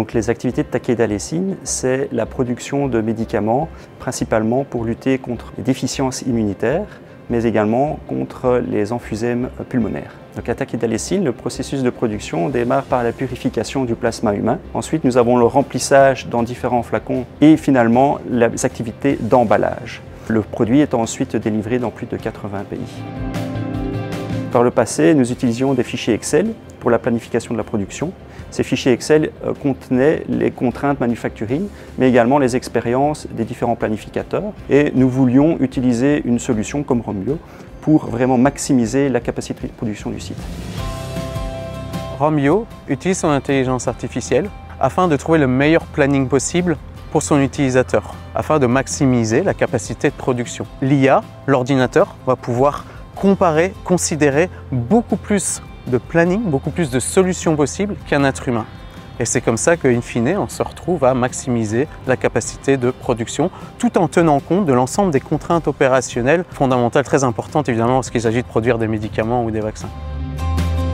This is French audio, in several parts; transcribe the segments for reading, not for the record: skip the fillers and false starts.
Donc les activités de Takeda Lessine, c'est la production de médicaments principalement pour lutter contre les déficiences immunitaires, mais également contre les emphysèmes pulmonaires. Donc à Takeda Lessine, le processus de production démarre par la purification du plasma humain. Ensuite, nous avons le remplissage dans différents flacons et finalement les activités d'emballage. Le produit est ensuite délivré dans plus de 80 pays. Par le passé, nous utilisions des fichiers Excel pour la planification de la production. Ces fichiers Excel contenaient les contraintes manufacturing, mais également les expériences des différents planificateurs. Et nous voulions utiliser une solution comme Rombio pour vraiment maximiser la capacité de production du site. Rombio utilise son intelligence artificielle afin de trouver le meilleur planning possible pour son utilisateur, afin de maximiser la capacité de production. L'IA, l'ordinateur, va pouvoir comparer, considérer beaucoup plus de planning, beaucoup plus de solutions possibles qu'un être humain. Et c'est comme ça qu'in fine, on se retrouve à maximiser la capacité de production tout en tenant compte de l'ensemble des contraintes opérationnelles fondamentales très importantes évidemment lorsqu'il s'agit de produire des médicaments ou des vaccins.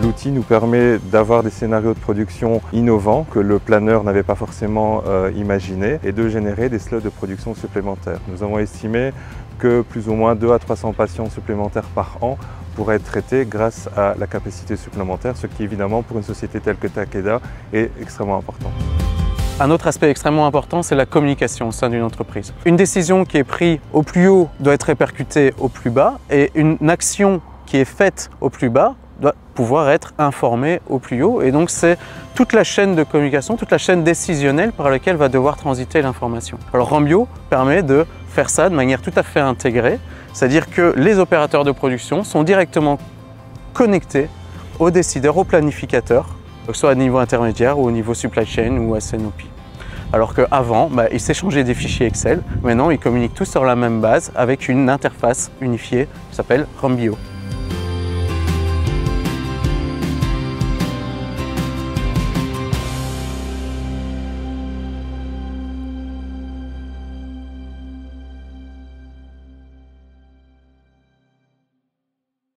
L'outil nous permet d'avoir des scénarios de production innovants que le planeur n'avait pas forcément imaginé et de générer des slots de production supplémentaires. Nous avons estimé que plus ou moins 200 à 300 patients supplémentaires par an pourraient être traités grâce à la capacité supplémentaire, ce qui évidemment pour une société telle que Takeda est extrêmement important. Un autre aspect extrêmement important, c'est la communication au sein d'une entreprise. Une décision qui est prise au plus haut doit être répercutée au plus bas et une action qui est faite au plus bas doit pouvoir être informée au plus haut. Et donc c'est toute la chaîne de communication, toute la chaîne décisionnelle par laquelle va devoir transiter l'information. Alors Rombio permet de faire ça de manière tout à fait intégrée, c'est-à-dire que les opérateurs de production sont directement connectés aux décideurs, aux planificateurs, que ce soit à niveau intermédiaire ou au niveau supply chain ou SNOP. Alors qu'avant, ils s'échangeaient des fichiers Excel, maintenant ils communiquent tous sur la même base avec une interface unifiée qui s'appelle Rombio.